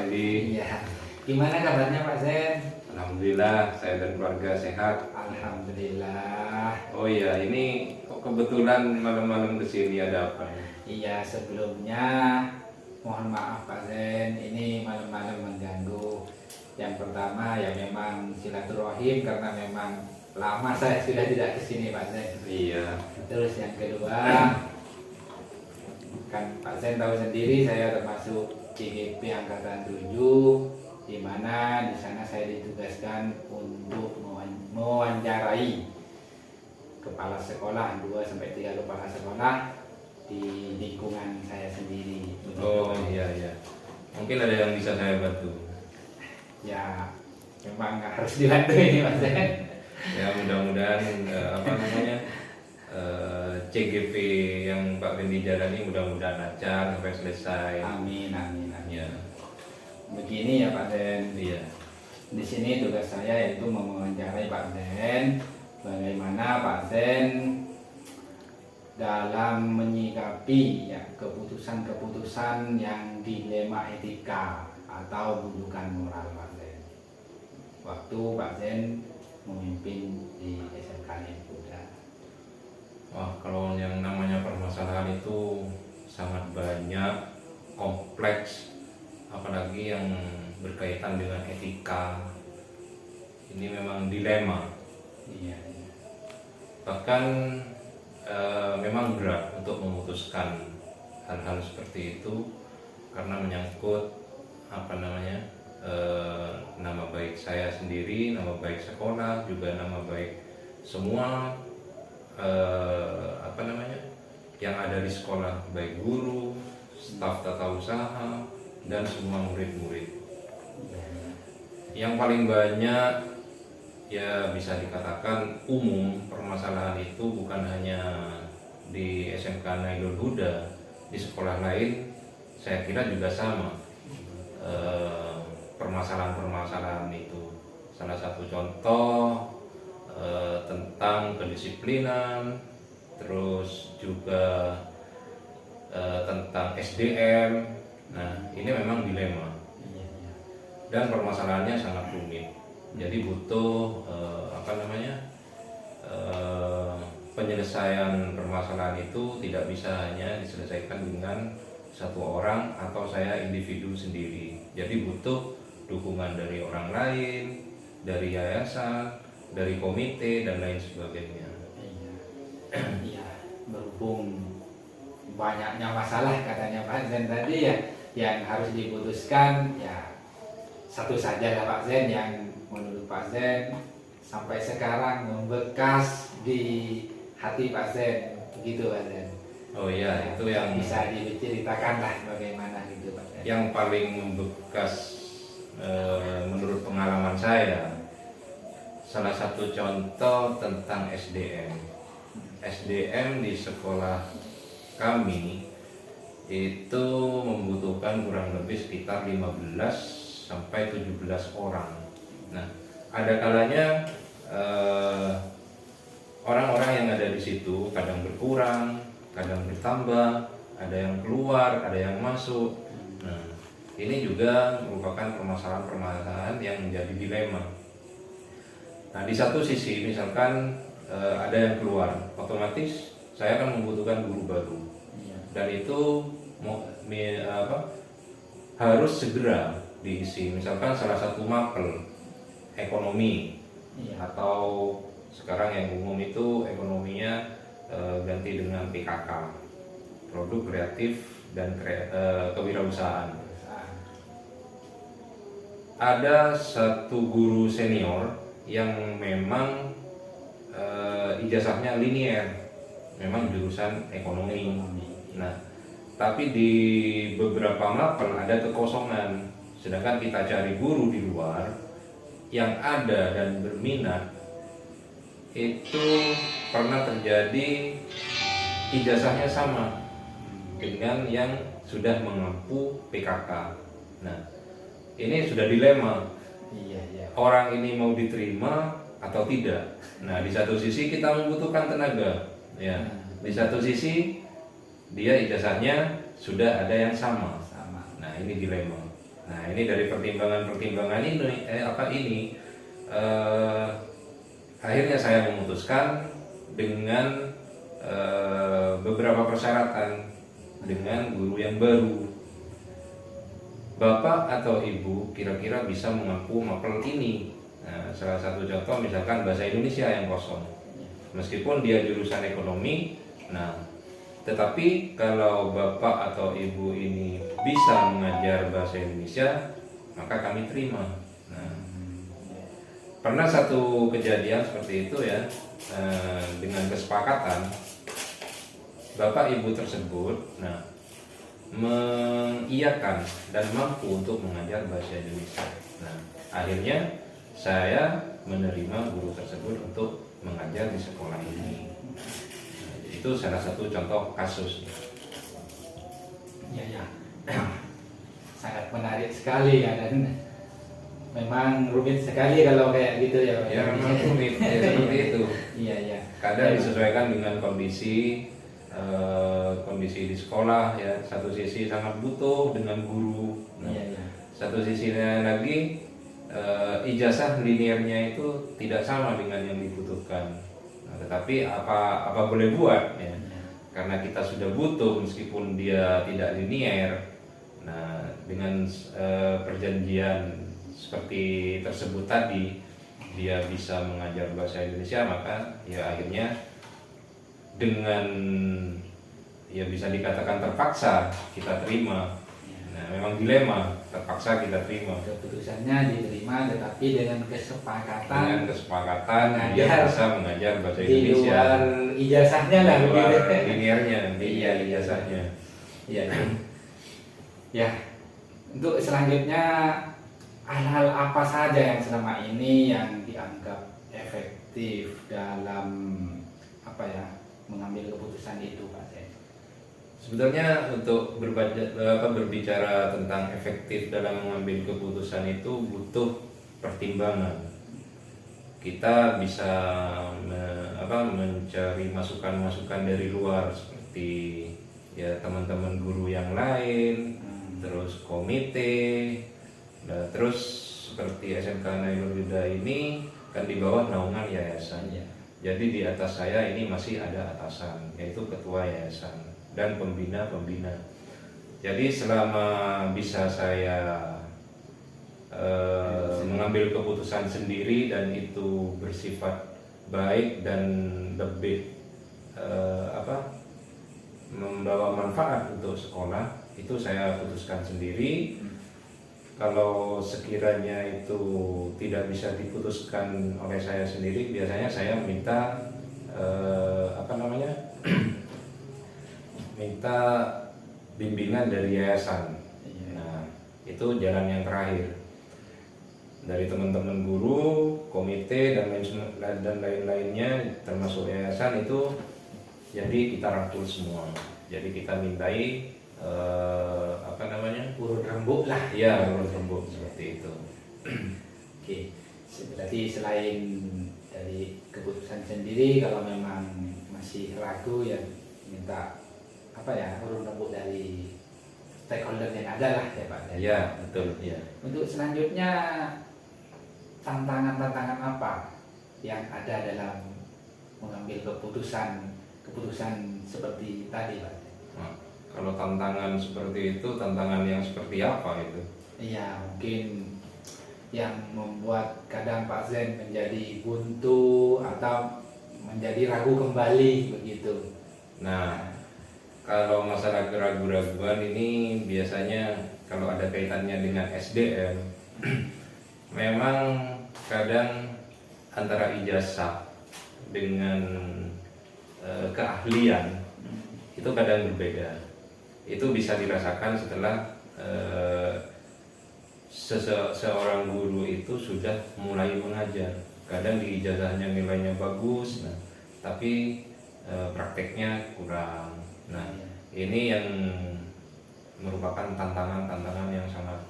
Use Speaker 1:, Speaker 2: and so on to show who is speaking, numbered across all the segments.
Speaker 1: Indi.
Speaker 2: Iya. Gimana kabarnya Pak Zen?
Speaker 1: Alhamdulillah saya dan keluarga sehat.
Speaker 2: Alhamdulillah.
Speaker 1: Oh iya, ini kok kebetulan malam-malam kesini ada apa?
Speaker 2: Iya, sebelumnya mohon maaf Pak Zen, ini malam-malam mengganggu. Yang pertama ya memang silaturahim karena memang lama saya sudah tidak kesini Pak Zen.
Speaker 1: Iya.
Speaker 2: Terus yang kedua, kan Pak Zen tahu sendiri saya termasuk CGP Angkatan 7, di mana di sana saya ditugaskan untuk mewawancarai kepala sekolah 2 sampai 3 kepala sekolah di lingkungan saya sendiri.
Speaker 1: Oh iya. Mungkin ada yang bisa saya bantu.
Speaker 2: Ya memang harus dibantu ini Mas Zen.
Speaker 1: Ya mudah-mudahan CGP yang Pak Bendi jalani mudah-mudahan lancar sampai selesai.
Speaker 2: Amin.
Speaker 1: Ya.
Speaker 2: Begini ya Pak Zen.
Speaker 1: Iya.
Speaker 2: Di sini tugas saya yaitu mewawancarai Pak Zen, bagaimana Pak Zen dalam menyikapi ya keputusan-keputusan yang dilema etika atau bujukan moral Pak Zen. Waktu Pak Zen memimpin di SMK Nekuda.
Speaker 1: Wah, kalau yang namanya permasalahan itu sangat banyak, kompleks, apalagi yang berkaitan dengan etika. Ini memang dilema.
Speaker 2: Iya.
Speaker 1: Bahkan memang berat untuk memutuskan hal-hal seperti itu karena menyangkut nama baik saya sendiri, nama baik sekolah, juga nama baik semua yang ada di sekolah, baik guru, staf tata usaha, dan semua murid-murid. Yang paling banyak ya bisa dikatakan umum permasalahan itu bukan hanya di SMK Nailul Huda, di sekolah lain saya kira juga sama. Permasalahan-permasalahan itu salah satu contoh tentang kedisiplinan, terus juga tentang SDM. Nah, ini memang dilema dan permasalahannya sangat rumit. Jadi butuh penyelesaian permasalahan itu tidak bisa hanya diselesaikan dengan satu orang atau saya individu sendiri. Jadi butuh dukungan dari orang lain, dari yayasan, dari komite dan lain sebagainya.
Speaker 2: Iya, berhubung banyaknya masalah katanya Pak Zen tadi ya, yang harus diputuskan ya satu saja lah Pak Zen yang menurut Pak Zen sampai sekarang membekas di hati Pak Zen, begitu Pak Zen.
Speaker 1: Oh iya, itu yang
Speaker 2: bisa diceritakan lah bagaimana gitu Pak Zen.
Speaker 1: Yang paling membekas menurut pengalaman saya, salah satu contoh tentang SDM. SDM di sekolah kami itu membutuhkan kurang lebih sekitar 15 sampai 17 orang. Nah, ada kalanya orang-orang yang ada di situ kadang berkurang, kadang bertambah, ada yang keluar, ada yang masuk. Nah, ini juga merupakan permasalahan-permasalahan yang menjadi dilema. Nah, di satu sisi misalkan ada yang keluar, otomatis saya akan membutuhkan guru baru. Dan itu harus segera diisi. Misalkan salah satu mapel ekonomi atau sekarang yang umum itu ekonominya ganti dengan PKK, produk kreatif dan kewirausahaan. Ada satu guru senior yang memang ijazahnya linier, memang jurusan ekonomi. Nah, tapi di beberapa mapel ada kekosongan, sedangkan kita cari guru di luar yang ada dan berminat. Itu pernah terjadi ijazahnya sama dengan yang sudah mengampu PKK. Nah, ini sudah dilema. Orang ini mau diterima atau tidak. Nah, di satu sisi kita membutuhkan tenaga, ya. Di satu sisi dia ijazahnya sudah ada yang sama. Nah, ini dilema. Nah, ini dari pertimbangan-pertimbangan ini akhirnya saya memutuskan dengan beberapa persyaratan dengan guru yang baru. Bapak atau ibu kira-kira bisa mengampu mapel ini. Nah, salah satu contoh misalkan bahasa Indonesia yang kosong, meskipun dia jurusan ekonomi. Nah, tetapi kalau bapak atau ibu ini bisa mengajar bahasa Indonesia, maka kami terima. Nah, pernah satu kejadian seperti itu ya, dengan kesepakatan bapak ibu tersebut, nah, mengiyakan dan mampu untuk mengajar bahasa Indonesia. Nah, akhirnya saya menerima guru tersebut untuk mengajar di sekolah ini. Nah, itu salah satu contoh kasus.
Speaker 2: Ya, sangat menarik sekali ya, dan memang rumit sekali kalau kayak gitu ya Pak.
Speaker 1: Ya, memang rumit ya, seperti itu.
Speaker 2: Iya.
Speaker 1: Kadang disesuaikan dengan kondisi di sekolah ya. Satu sisi sangat butuh dengan guru. Nah,
Speaker 2: Iya.
Speaker 1: satu sisinya lagi ijazah liniernya itu tidak sama dengan yang dibutuhkan. Nah, tetapi apa boleh buat ya? Karena kita sudah butuh meskipun dia tidak linier. Nah, dengan perjanjian seperti tersebut tadi, dia bisa mengajar bahasa Indonesia, maka ya akhirnya dengan ya bisa dikatakan terpaksa kita terima. Nah, memang dilema, terpaksa kita terima.
Speaker 2: Keputusannya diterima, tetapi dengan kesepakatan
Speaker 1: dia bisa mengajar bahasa
Speaker 2: di
Speaker 1: Indonesia
Speaker 2: luar ijazahnya lah,
Speaker 1: di luar
Speaker 2: begitu.
Speaker 1: liniernya, di
Speaker 2: Iya.
Speaker 1: ijazahnya.
Speaker 2: Iya. Ya, untuk selanjutnya hal-hal apa saja yang selama ini yang dianggap efektif dalam mengambil keputusan itu, Pak Sen?
Speaker 1: Sebenarnya untuk berbicara tentang efektif dalam mengambil keputusan itu butuh pertimbangan. Kita bisa mencari masukan-masukan dari luar seperti ya teman-teman guru yang lain, terus komite, terus seperti SMK Nailul Huda ini kan di bawah naungan yayasan. Jadi di atas saya ini masih ada atasan, yaitu ketua yayasan dan pembina-pembina. Jadi selama bisa saya mengambil keputusan sendiri dan itu bersifat baik dan lebih membawa manfaat untuk sekolah, itu saya putuskan sendiri. Kalau sekiranya itu tidak bisa diputuskan oleh saya sendiri, biasanya saya minta minta bimbingan dari yayasan. Nah, itu jalan yang terakhir. Dari teman-teman guru, komite dan lain-lainnya termasuk yayasan itu, jadi kita rangkul semua. Jadi kita mintai
Speaker 2: urut rembuk lah.
Speaker 1: Iya, urut rembuk seperti itu.
Speaker 2: Oke, berarti selain dari keputusan sendiri, kalau memang masih ragu ya minta urut rembuk dari stakeholder yang ada lah ya Pak.
Speaker 1: Iya, betul. Ya.
Speaker 2: Untuk selanjutnya, tantangan-tantangan apa yang ada dalam mengambil keputusan seperti tadi Pak?
Speaker 1: Nah, kalau tantangan seperti itu, tantangan yang seperti apa itu?
Speaker 2: Iya, mungkin yang membuat kadang Pak Zen menjadi buntu atau menjadi ragu kembali begitu.
Speaker 1: Nah, kalau masalah keraguan-raguan ini biasanya kalau ada kaitannya dengan SDM, memang kadang antara ijazah dengan keahlian itu kadang berbeda. Itu bisa dirasakan setelah seorang guru itu sudah mulai mengajar. Kadang di ijazahnya nilainya bagus, tapi prakteknya kurang. Nah, ini yang merupakan tantangan yang sangat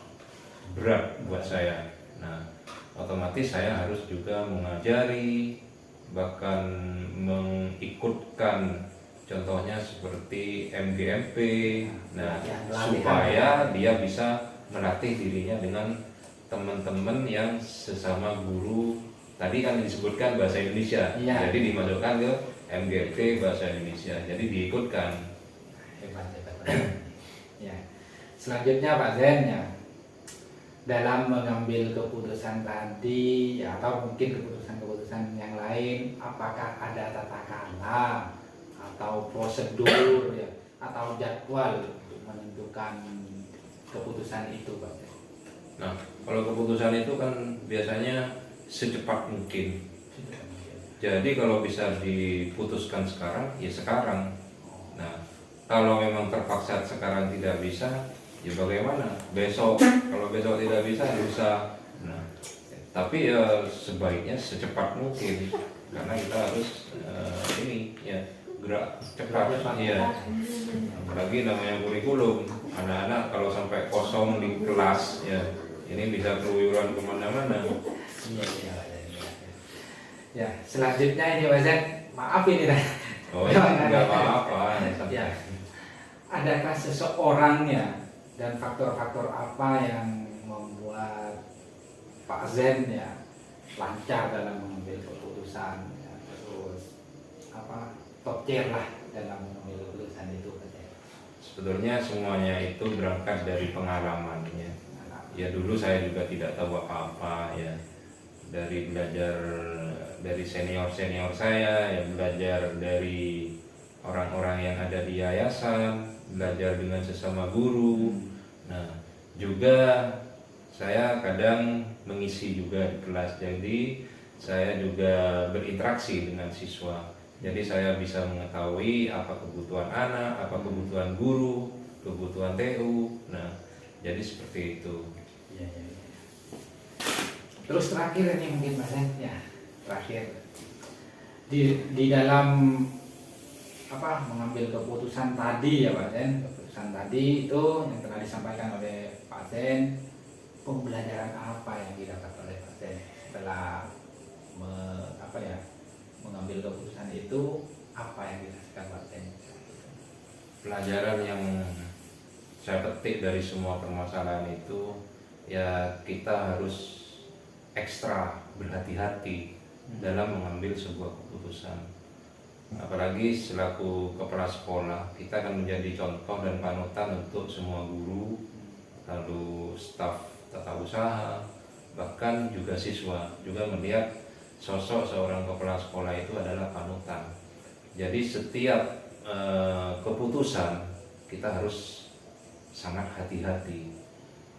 Speaker 1: berat buat saya. Nah, otomatis saya harus juga mengajari, bahkan mengikutkan contohnya seperti MGMP, nah supaya dia bisa melatih dirinya dengan teman-teman yang sesama guru. Tadi kan disebutkan bahasa Indonesia,
Speaker 2: Iya.
Speaker 1: jadi dimasukkan ke MGP bahasa Indonesia, jadi diikutkan.
Speaker 2: Hebat, hebat, Pak Zen. Ya. Selanjutnya Pak Zen, ya, dalam mengambil keputusan tadi ya, atau mungkin keputusan-keputusan yang lain, apakah ada tata krama atau prosedur ya, atau jadwal untuk menentukan keputusan itu Pak Zen?
Speaker 1: Nah, kalau keputusan itu kan biasanya secepat mungkin. Jadi kalau bisa diputuskan sekarang, ya sekarang. Nah, kalau memang terpaksa sekarang tidak bisa, ya bagaimana? Besok, kalau besok tidak bisa, lusa. Nah, tapi ya sebaiknya secepat mungkin, karena kita harus ini ya gerak cepat. Iya. Apalagi namanya kurikulum, anak-anak kalau sampai kosong di kelas, ya ini bisa keluyuran kemana-mana.
Speaker 2: Iya. Ya, selanjutnya ini Pak Zen, maaf ini dah.
Speaker 1: Oh ya, nggak apa-apa.
Speaker 2: Ya. Adakah seseorang ya, dan faktor-faktor apa yang membuat Pak Zen ya lancar dalam mengambil keputusan, ya, terus apa top tier lah dalam mengambil keputusan itu Pak Zen?
Speaker 1: Sebetulnya semuanya itu berangkat dari pengalamannya. Ya dulu saya juga tidak tahu apa-apa ya, dari belajar dari senior-senior saya, ya belajar dari orang-orang yang ada di yayasan, belajar dengan sesama guru. Nah, juga saya kadang mengisi juga di kelas, jadi saya juga berinteraksi dengan siswa. Jadi saya bisa mengetahui apa kebutuhan anak, apa kebutuhan guru, kebutuhan TU. Nah, jadi seperti itu.
Speaker 2: Ya. Terus terakhir ini mungkin Mas Zen, ya terakhir di dalam apa mengambil keputusan tadi ya Pak Zen, keputusan tadi itu yang telah disampaikan oleh Pak Zen, pembelajaran apa yang didapat oleh Pak Zen setelah mengambil keputusan itu, apa yang dirasakan Pak Zen?
Speaker 1: Pelajaran yang saya petik dari semua permasalahan itu, ya kita harus ekstra berhati-hati dalam mengambil sebuah keputusan. Apalagi selaku kepala sekolah, kita akan menjadi contoh dan panutan untuk semua guru, lalu staf tata usaha, bahkan juga siswa juga melihat sosok seorang kepala sekolah itu adalah panutan. Jadi setiap keputusan kita harus sangat hati-hati,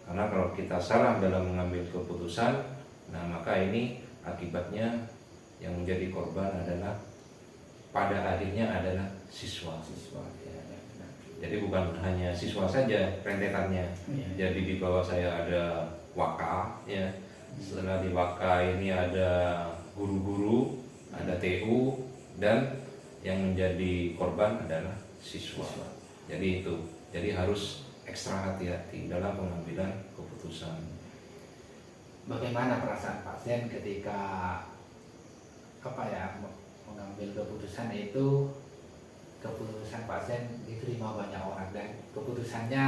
Speaker 1: karena kalau kita salah dalam mengambil keputusan, nah maka ini akibatnya yang menjadi korban adalah pada akhirnya adalah siswa.
Speaker 2: Ya.
Speaker 1: Jadi bukan hanya siswa saja rentetannya.
Speaker 2: Ya.
Speaker 1: Jadi di bawah saya ada waka, ya. Setelah di waka ini ada guru-guru, ada TU, dan yang menjadi korban adalah siswa. Jadi itu. Jadi harus ekstra hati-hati dalam pengambilan keputusan.
Speaker 2: Bagaimana perasaan Pak Zen ketika mengambil keputusan itu, keputusan Pak Zen diterima banyak orang dan keputusannya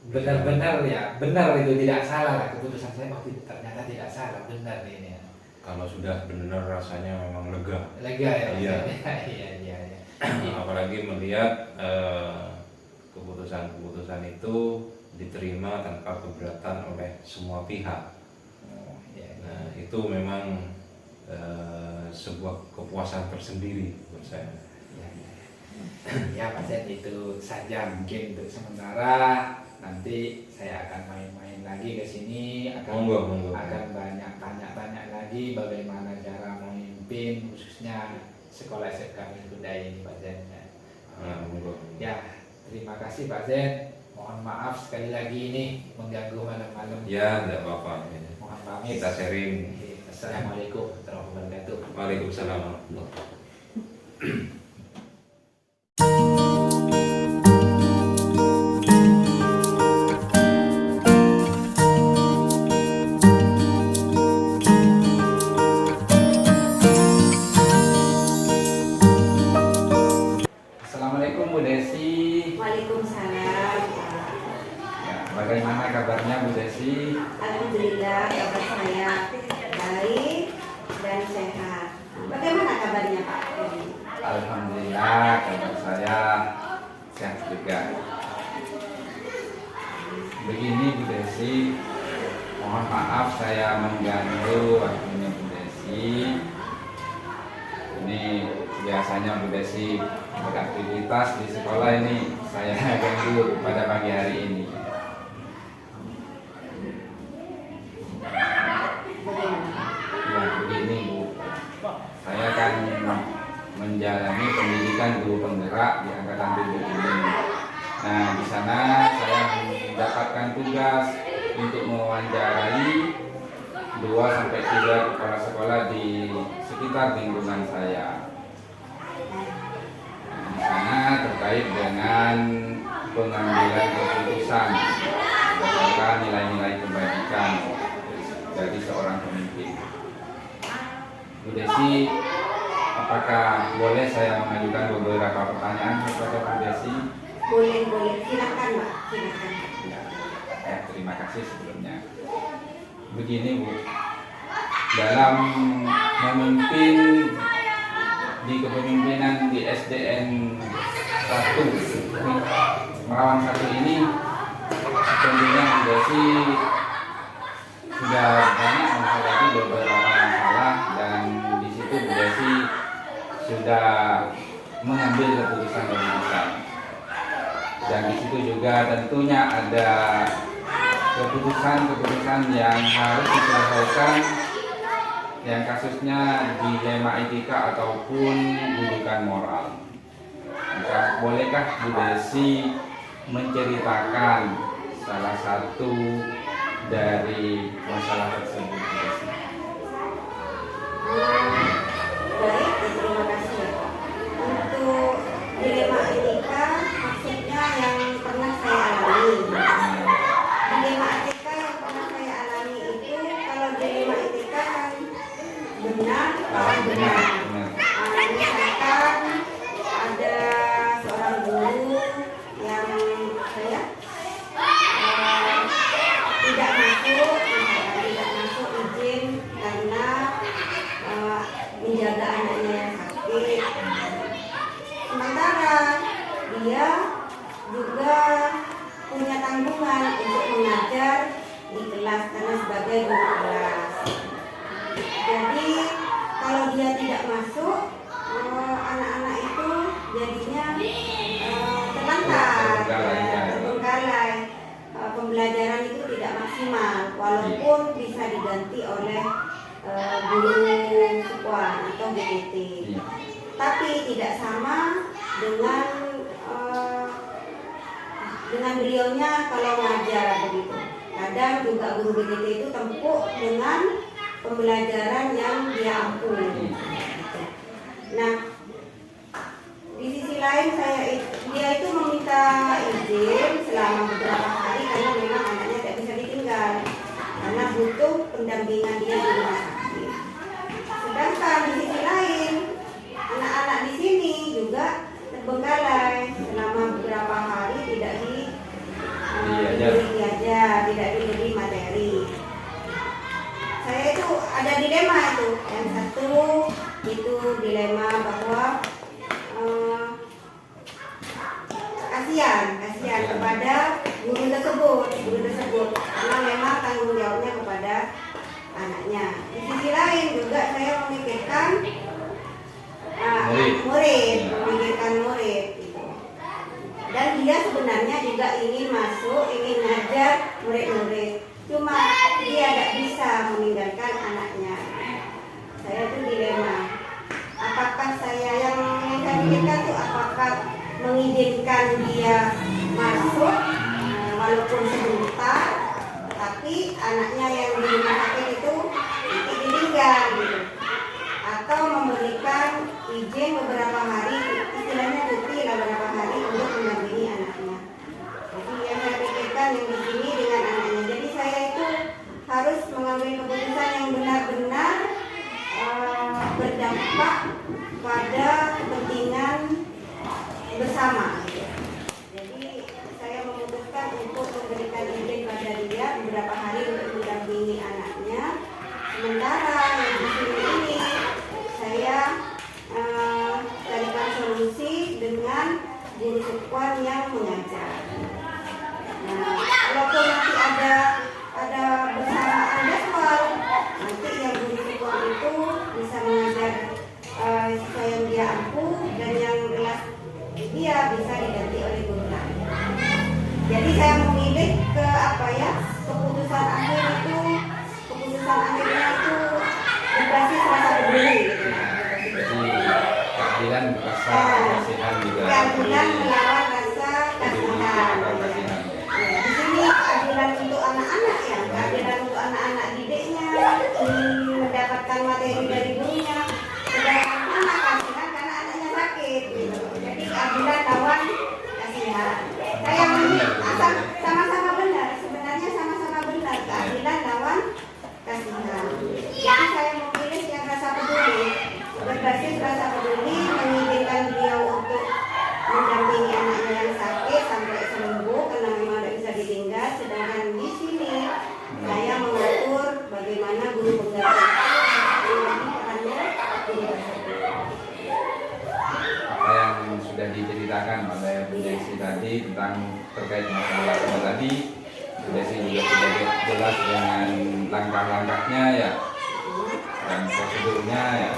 Speaker 2: benar-benar ya, benar itu, tidak salah lah keputusan saya, ternyata tidak salah, benar ini ya.
Speaker 1: Kalau sudah benar rasanya memang lega.
Speaker 2: Lega ya Pak
Speaker 1: Iya.
Speaker 2: Zen? Iya.
Speaker 1: Apalagi melihat keputusan-keputusan itu diterima tanpa keberatan oleh semua pihak.
Speaker 2: Iya.
Speaker 1: Nah, itu memang sebuah kepuasan tersendiri buat saya.
Speaker 2: Ya Pak Zen, itu saja mungkin untuk sementara. Nanti saya akan main-main lagi ke sini,
Speaker 1: Monggo.
Speaker 2: akan banyak tanya-tanya lagi bagaimana cara memimpin khususnya sekolah SMK Budaya ini Pak Zen.
Speaker 1: Monggo.
Speaker 2: Ya, terima kasih Pak Zen. Mohon maaf sekali lagi ini mengganggu malam-malam.
Speaker 1: Ya, tidak apa-apa.
Speaker 2: Mohon pamit.
Speaker 1: Kita sharing.
Speaker 2: Assalamualaikum warahmatullahi wabarakatuh.
Speaker 1: Waalaikumsalam warahmatullahi wabarakatuh.
Speaker 2: Assalamualaikum Bu Desi.
Speaker 3: Waalaikumsalam Pak.
Speaker 2: Bagaimana kabarnya Bu Desi?
Speaker 3: Alhamdulillah kabar saya baik dan sehat. Bagaimana kabarnya Pak?
Speaker 2: Alhamdulillah kabar saya sehat juga. Begini Bu Desi, mohon maaf saya mengganggu waktunya Bu Desi. Ini biasanya Bu Desi beraktivitas di sekolah, ini saya ganggu pada pagi hari ini. Ya begini Bu, saya kan menjalani pendidikan guru penggerak di angkatan 7 ini. Nah, di sana saya mendapatkan tugas untuk mewawancarai 2 sampai 3 kepala sekolah di sekitar lingkungan saya. Nah, di sana terkait dengan pengambilan keputusan berdasarkan nilai-nilai kebajikan dari seorang pemimpin. Bu Desi, apakah boleh saya mengajukan beberapa pertanyaan kepada Bu Desi?
Speaker 3: Boleh, silakan Pak, silakan.
Speaker 2: Ya, terima kasih sebelumnya. Begini Bu, dalam memimpin di kepemimpinan di SDN 1 Merawang 1 ini, tentunya Bu Desi sudah banyak menghadapi beberapa masalah, dan di situ Bu Desi sudah mengambil keputusan-keputusan. Dan di situ juga tentunya ada keputusan-keputusan yang harus diselesaikan, yang kasusnya dilema etika ataupun bujukan moral. Maka bolehkah Bu Desi menceritakan salah satu dari masalah tersebut Bu Desi?
Speaker 3: Baik, terima kasih ya Pak. Untuk dilema etika, maksudnya yang pernah saya alami. Dilema etika yang pernah saya alami itu, kalau dilema etika kan benar lawan benar. Misalkan ada seorang guru yang saya tidak masuk izin karena menjaga anaknya yang sakit. Sementara dia juga punya tanggungan untuk mengajar di kelas karena sebagai guru kelas. Jadi kalau dia tidak masuk, anak-anak itu jadinya terlantar, terbengkalai. Pembelajaran itu tidak maksimal, walaupun bisa diganti oleh guru sekuan atau BPT. Tapi tidak sama dengan beliaunya kalau ngajar begitu. Kadang juga guru BPT itu tempuk dengan pembelajaran yang dia ampuni. Nah, di sisi lain dia itu meminta izin selama beberapa hari karena memang anaknya tidak bisa ditinggal karena butuh pendampingan dia di rumah sakit. Sedangkan di sisi lain anak-anak di sini juga terbengkalai selama beberapa hari tidak diajar, tidak diberi materi. Saya itu ada dilema itu. Yang satu itu dilema bahwa kasihan kepada guru tersebut karena memang tanggung jawabnya kepada anaknya. Di sisi lain juga saya memikirkan murid gitu. Dan dia sebenarnya juga ingin masuk, ingin ngajar murid-murid, cuma dia tidak bisa meninggalkan anaknya. Saya itu dilema, apakah saya pikirkan tuh apakah mengizinkan dia masuk walaupun sebentar, tapi anaknya yang di rumah sakit itu nanti ditinggal gitu, atau memberikan izin beberapa hari, istilahnya cuti lah beberapa hari untuk mendampingi anaknya. Jadi yang saya pikirkan yang di sini dengan anaknya. Jadi saya itu harus mengambil keputusan yang benar-benar berdampak pada kepentingan bersama. Jadi saya memutuskan untuk memberikan izin
Speaker 2: tadi tentang terkait masalah tumbuh tadi, Bu Desi juga sudah jelas dengan langkah-langkahnya ya dan prosedurnya ya.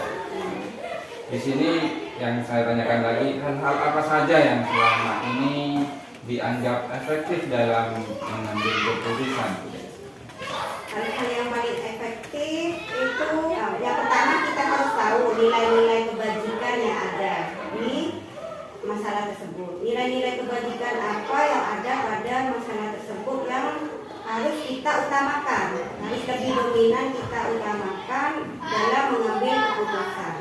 Speaker 2: Di sini yang saya tanyakan lagi, hal-hal apa saja yang selama ini dianggap efektif dalam mengambil keputusan?
Speaker 3: Hal-hal yang paling efektif itu yang pertama kita harus tahu nilai-nilai kebajikan yang ada di masalah tersebut. Nilai-nilai kebajikan apa yang ada pada masalah tersebut yang harus kita utamakan, harus lebih dominan kita utamakan dalam mengambil keputusan.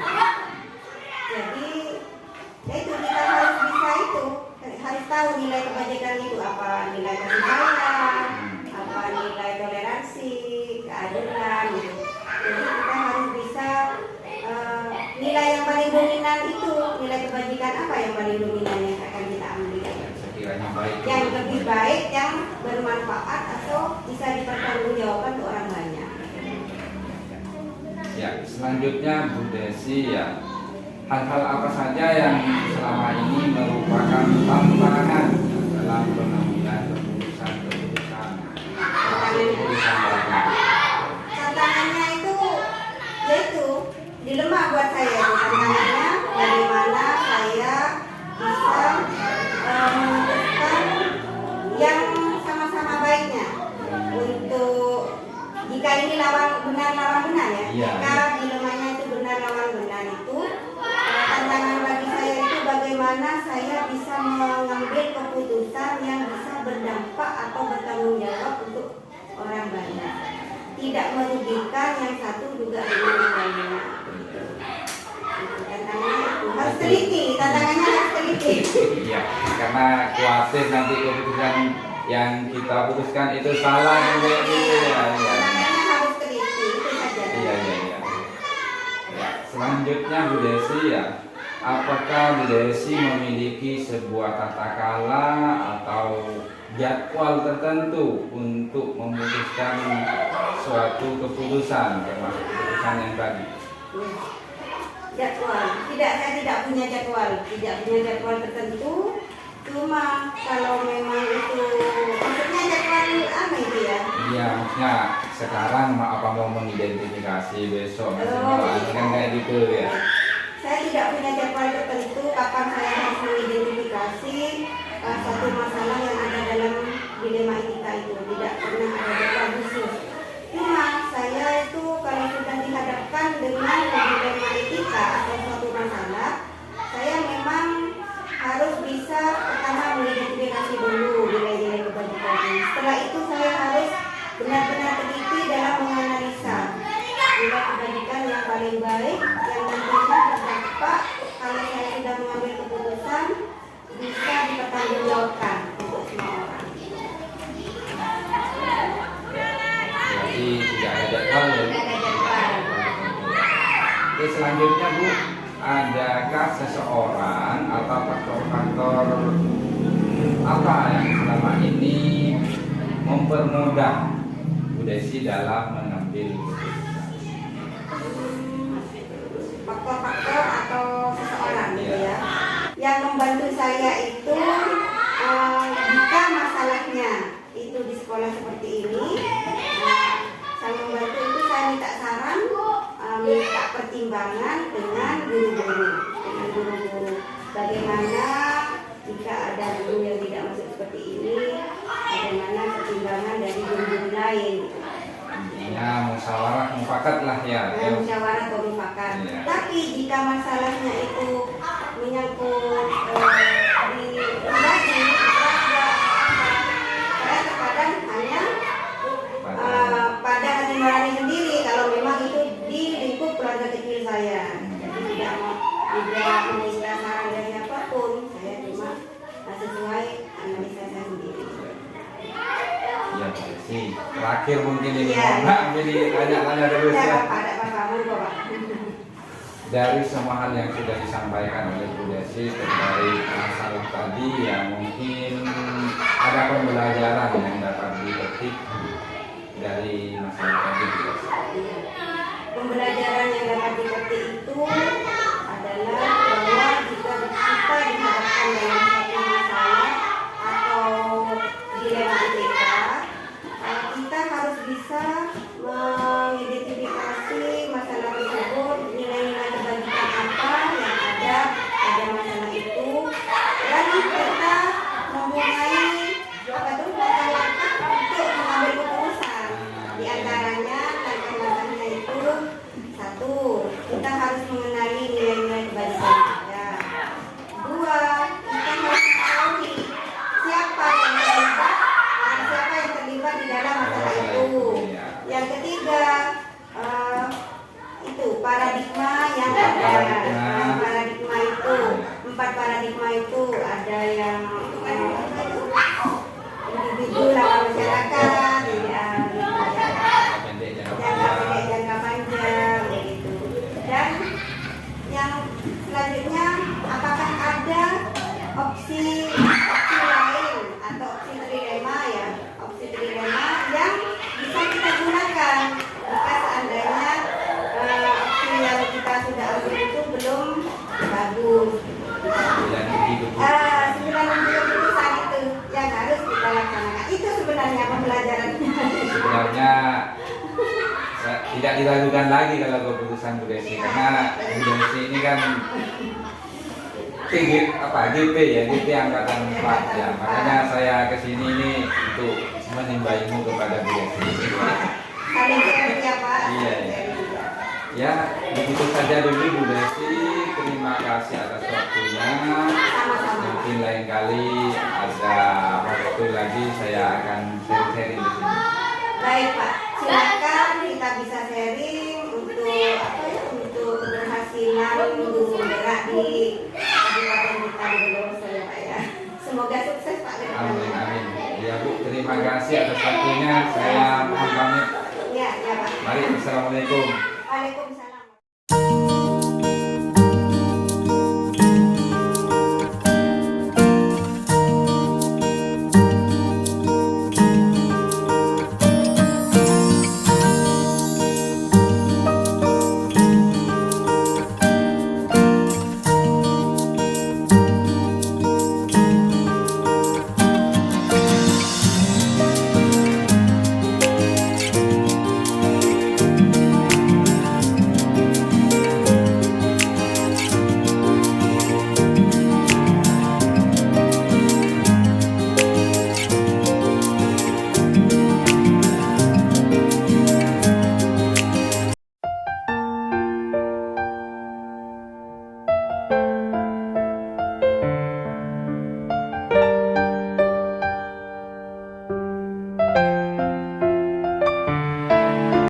Speaker 3: Jadi ya itu kita harus bisa itu, harus tahu nilai kebajikan itu apa, nilai kasih sayang, apa nilai toleransi, keadilan gitu. Jadi kita harus bisa nilai yang paling dominan itu, nilai kebajikan apa yang paling dominan yang akan kita ambil.
Speaker 2: Sekiranya baik.
Speaker 3: Yang lebih baik, yang bermanfaat atau bisa dipertanggungjawabkan untuk orang banyak.
Speaker 2: Ya, selanjutnya Bu Desi ya, hal-hal apa saja yang selama ini merupakan tantangan dalam pengambilan keputusan
Speaker 3: Tantangannya itu yaitu dilema buat saya. Tantangannya bagaimana saya bisa memutuskan yang sama-sama baiknya untuk jika ini lawan benar ya.
Speaker 2: Iya,
Speaker 3: Jika dilemanya itu benar lawan benar itu tantangan bagi saya itu bagaimana saya bisa mengambil keputusan yang bisa berdampak atau bertanggung jawab untuk orang banyak, tidak merugikan yang satu juga dengan yang lainnya. Tantangannya itu harus teliti, tantangannya harus teliti.
Speaker 2: Iya, karena khawatir nanti keputusan yang kita putuskan itu salah kayak gitu ya.
Speaker 3: Tantangannya harus teliti, itu saja.
Speaker 2: Iya. Ya, selanjutnya Bu Desi ya, apakah Bu Desi memiliki sebuah tata kala atau jadwal tertentu untuk memutuskan suatu keputusan, termasuk keputusan yang tadi?
Speaker 3: Jadwal, saya tidak punya jadwal tertentu. Cuma kalau memang itu, maksudnya jadwal apa itu ya?
Speaker 2: Iya, maksudnya sekarang apa mau mengidentifikasi besok, kan kayak gitu ya.
Speaker 3: Saya tidak punya jadwal tertentu kapan saya harus mengidentifikasi satu masalah yang ada dalam dilema etika itu. Tidak pernah ada jadwal khusus. Cuma saya itu kalau sudah dihadapkan dengan dilema etika atau suatu masalah, saya memang harus bisa pertama mengidentifikasi dulu nilai-nilai kebajikan ini. Setelah itu saya harus benar-benar teliti dalam menganalisa nilai kebajikan yang paling baik yang nantinya berdampak kalau saya sudah mengambil keputusan bisa dipertanggungjawabkan untuk semua orang.
Speaker 2: Jadi tidak ada jadwal ya.
Speaker 3: Tidak ada jadwal.
Speaker 2: Oke, selanjutnya Bu, adakah seseorang atau faktor-faktor apa yang selama ini mempermudah Bu Desi dalam mengambil keputusan?
Speaker 3: Faktor-faktor atau seseorang gitu ya. Yang membantu saya itu jika masalahnya itu di sekolah seperti ini, saya membantu itu saya minta saran, minta pertimbangan dengan guru-guru, bagaimana jika ada guru yang tidak masuk seperti ini, bagaimana pertimbangan dari guru-guru lain.
Speaker 2: Intinya musyawarah mufakat lah ya.
Speaker 3: Musyawarah atau mufakat.
Speaker 2: Iya.
Speaker 3: Tapi jika masalahnya itu menyangkut di pribadi, saya terkadang hanya pada hati nurani sendiri kalau memang itu di lingkup keluarga kecil saya. Jadi tidak meminta saran dari siapapun, saya cuma sesuai analisa saya sendiri.
Speaker 2: Ya, Pak Desi. Terakhir mungkin ini,
Speaker 3: Iya.
Speaker 2: jadi tanya-tanya terus
Speaker 3: Ya,
Speaker 2: ya.
Speaker 3: Bapak, ada Bapak, Bapak.
Speaker 2: Dari semua hal yang sudah disampaikan oleh Bu Desi terkait masalah tadi yang mungkin ada pembelajaran yang dapat dipetik dari masalah tadi.
Speaker 3: Pembelajaran yang dapat dipetik itu adalah bahwa jika kita dihadapkan dalam satu masalah bisa mengidentifikasi masalah tersebut, nilai-nilai kebajikan apa yang ada pada masalah itu, dan kita memulai langkah-langkah untuk mengambil keputusan. Di antaranya langkah-langkahnya itu, satu, kita harus mengenali nilai-nilai kebajikan yang ada. Dua, kita harus mengetahui siapa yang terlibat di dalam masalah itu. Yang ketiga, itu paradigma yang ada. Paradigma itu 4 paradigma itu ada yang individu lawan masyarakat, jangka pendek, jangka panjang, begitu. Dan yang selanjutnya, apakah ada opsi lain atau opsi trilema ya, opsi trilema yang bisa kita gunakan jika seandainya opsi yang kita sudah ambil itu belum bagus. 9 keputusan itu yang harus kita laksanakan. Itu sebenarnya pembelajarannya.
Speaker 2: Sebenarnya tidak diragukan lagi kalau keputusan Bu Desi, karena Bu Desi ini kan GP ya, GP angkatan 4 ya. Makanya saya kesini ini untuk menimba ilmu kepada Bu Desi.
Speaker 3: Saling sharing ya Pak.
Speaker 2: Iya. Ya, begitu saja dulu Bu Desi. Terima kasih atas waktunya.
Speaker 3: Sama-sama.
Speaker 2: Mungkin lain kali ada waktu lagi saya akan sharing-sharing di sini.
Speaker 3: Baik Pak, silakan kita bisa sharing untuk untuk keberhasilan bergerak di Kabupaten kita di Bondowoso ya Pak ya. Semoga sukses Pak ke depannya.
Speaker 2: Amin, amin. Ya Bu, terima kasih atas waktunya. Saya mohon pamit.
Speaker 3: Ya, ya Pak.
Speaker 2: Mari, assalamualaikum.
Speaker 3: Waalaikumsalam.